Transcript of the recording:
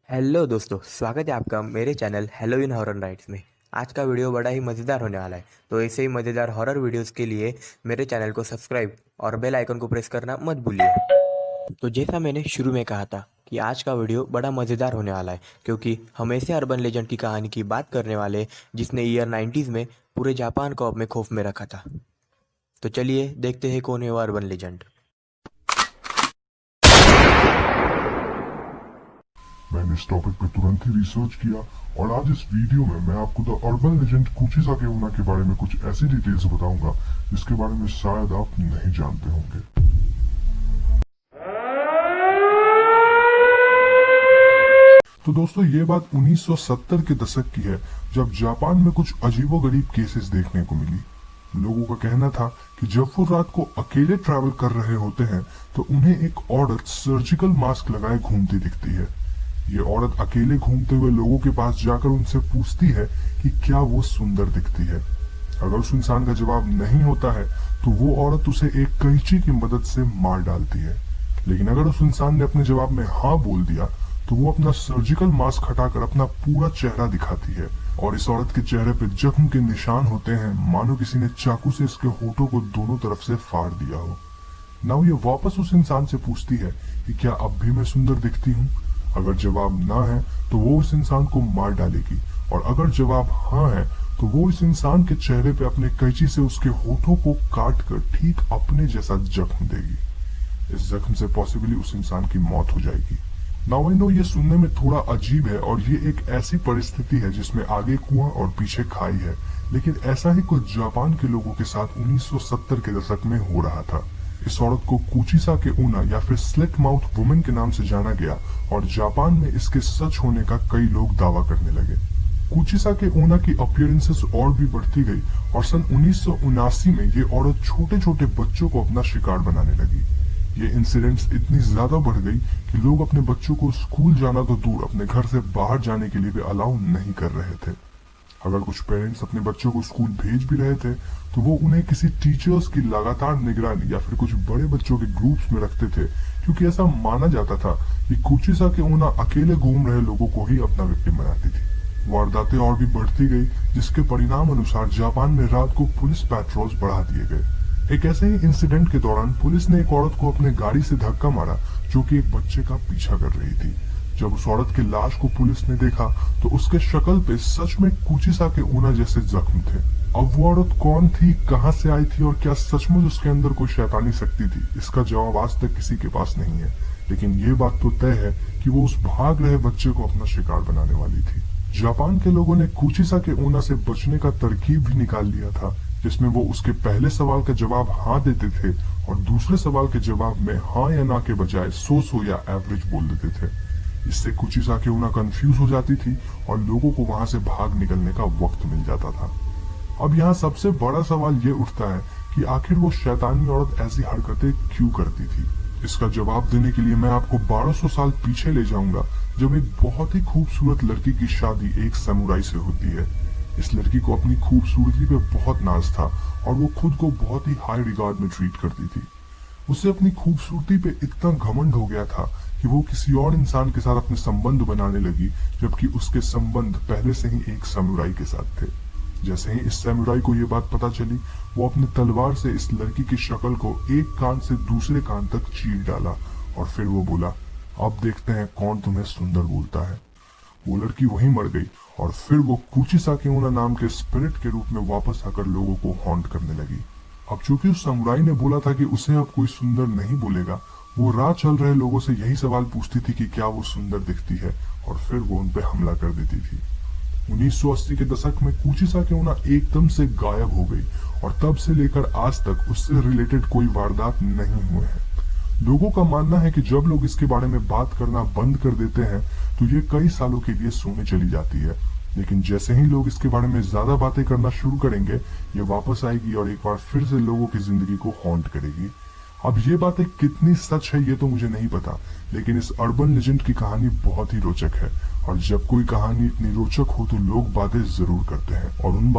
Hello दोस्तों, स्वागत है आपका मेरे channel hello in horror nights में। आज का वीडियो बड़ा ही मज़ेदार होने वाला है, तो ऐसे ही मज़ेदार हॉरर वीडियोस के लिए मेरे चैनल को सब्सक्राइब और बेल आइकन को प्रेस करना मत भूलिए। तो जैसा मैंने शुरू में कहा था कि आज का वीडियो बड़ा मज़ेदार होने वाला है, क्योंकि हम ऐसे अर्बन लेजेंड की कहानी की बात करने वाले हैं जिसने ईयर 90s में पूरे जापान को अपने खौफ में रखा था। तो चलिए देखते हैं कौन है वो अर्बन लेजेंड। मैंने इस टॉपिक पे तुरंत ही रिसर्च किया और आज इस वीडियो में मैं आपको द अर्बन लेजेंड कुचिसाके उना के बारे में कुछ ऐसी डिटेल्स बताऊंगा जिसके बारे में शायद आप नहीं जानते होंगे। तो दोस्तों, ये बात 1970 के दशक की है, जब जापान में कुछ अजीबोगरीब केसेस देखने को मिली। लोगों का कहना था कि जब वो रात को अकेले ट्रैवल कर रहे होते हैं तो उन्हें एक औरत सर्जिकल मास्क लगाए घूमती दिखती है। ये औरत अकेले घूमते हुए लोगों के पास जाकर उनसे पूछती है कि क्या वो सुंदर दिखती है। अगर उस इंसान का जवाब नहीं होता है तो वो औरत उसे एक कैंची की मदद से मार डालती है। लेकिन अगर उस इंसान ने अपने जवाब में हाँ बोल दिया तो वो अपना सर्जिकल मास्क हटाकर अपना पूरा चेहरा दिखाती है और इस औरत के चेहरे पे जख्म के निशान होते हैं, मानो किसी ने चाकू से इसके होठों को दोनों तरफ से फाड़ दिया हो। नाउ ये वापस उस इंसान से पूछती है कि क्या अब भी मैं सुंदर दिखती हूँ। अगर जवाब ना है तो वो उस इंसान को मार डालेगी और अगर जवाब हाँ है तो वो इस इंसान के चेहरे पे अपने कैंची से उसके होठों को काट कर ठीक अपने जैसा जख्म देगी। इस जख्म से पॉसिबली उस इंसान की मौत हो जाएगी। नाउ आई नो ये सुनने में थोड़ा अजीब है और ये एक ऐसी परिस्थिति है जिसमें आगे कुआं और पीछे खाई है, लेकिन ऐसा ही कुछ जापान के लोगों के साथ 1970 के दशक में हो रहा था। इस औरत को कुचिसाके उना या फिर स्लिट माउथ वुमेन के नाम से जाना गया और जापान में इसके सच होने का कई लोग दावा करने लगे। कुचिसाके उना की अपीयरेंसेस और भी बढ़ती गई और सन 1979 में ये औरत छोटे छोटे बच्चों को अपना शिकार बनाने लगी। ये इंसिडेंट्स इतनी ज्यादा बढ़ गई कि लोग अपने बच्चों को स्कूल जाना तो दूर, अपने घर से बाहर जाने के लिए भी अलाउ नहीं कर रहे थे। अगर कुछ पेरेंट्स अपने बच्चों को स्कूल भेज भी रहे थे तो वो उन्हें किसी टीचर्स की लगातार निगरानी या फिर कुछ बड़े बच्चों के ग्रुप्स में रखते थे, क्योंकि ऐसा माना जाता था कि कुचिसाके उना अकेले घूम रहे लोगों को ही अपना विक्टिम बनाती थी। वारदातें और भी बढ़ती गई, जिसके परिणाम अनुसार जापान में रात को पुलिस पैट्रोल्स बढ़ा दिए गए। एक ऐसे ही इंसिडेंट के दौरान पुलिस ने एक औरत को अपने गाड़ी से धक्का मारा जो कि एक बच्चे का पीछा कर रही थी। जब उस औरत की लाश को पुलिस ने देखा तो उसके शक्ल पे सच में कुचिसाके उना जैसे जख्म थे। अब वो औरत कौन थी, कहां से आई थी और क्या सचमुच उसके अंदर कोई शैतानी शक्ति थी, इसका जवाब आज तक किसी के पास नहीं है। लेकिन ये बात तो तय है कि वो उस भाग रहे बच्चे को अपना शिकार बनाने वाली थी। जापान के लोगों ने कुचिसाके उना से बचने का तरकीब भी निकाल लिया था, जिसमें वो उसके पहले सवाल का जवाब हाँ देते थे और दूसरे सवाल के जवाब में हाँ या ना के बजाय सो या एवरेज बोल देते थे। इससे कुचिसाके उना कंफ्यूज हो जाती थी और लोगों को वहां से भाग निकलने का वक्त मिल जाता था। अब यहाँ सबसे बड़ा सवाल ये उठता है कि आखिर वो शैतानी औरत ऐसी हरकतें क्यों करती थी। इसका जवाब देने के लिए मैं आपको 1200 साल पीछे ले जाऊंगा, जब एक बहुत ही खूबसूरत लड़की की शादी एक समुराई से होती है। इस लड़की को अपनी खूबसूरती पे बहुत नाज था और वो खुद को बहुत ही हाई रिगार्ड में ट्रीट करती थी। उसे अपनी खूबसूरती पे इतना घमंड हो गया था कि वो किसी और इंसान के साथ अपने संबंध बनाने लगी, जबकि उसके संबंध पहले से ही एक समुराई के साथ थे। जैसे ही इस समुराई को ये बात पता चली, वो अपने तलवार से इस लड़की की शक्ल को एक कान से दूसरे कान तक चीर डाला और फिर वो बोला, अब देखते हैं कौन तुम्हें सुंदर बोलता है। वो लड़की वहीं मर गई और फिर वो कुचिसाके उना नाम के स्पिरिट के रूप में वापस आकर लोगों को हॉन्ट करने लगी। अब चूंकि उस समुराई ने बोला था कि उसे अब कोई सुंदर नहीं बोलेगा, वो राह चल रहे लोगों से यही सवाल पूछती थी कि क्या वो सुंदर दिखती है और फिर वो उन पे हमला कर देती थी। 1980 के दशक में कुचिसाके उना एकदम से गायब हो गई और तब से लेकर आज तक उससे रिलेटेड कोई वारदात नहीं हुए हैं। लोगों का मानना है कि जब लोग इसके बारे में बात करना बंद कर देते हैं तो ये कई सालों के लिए सोने चली जाती है, लेकिन जैसे ही लोग इसके बारे में ज्यादा बातें करना शुरू करेंगे, ये वापस आएगी और एक बार फिर से लोगों की जिंदगी को हॉन्ट करेगी। अब ये बातें कितनी सच है ये तो मुझे नहीं पता, लेकिन इस अर्बन लेजेंड की कहानी बहुत ही रोचक है और जब कोई कहानी इतनी रोचक हो तो लोग बातें जरूर करते हैं और उन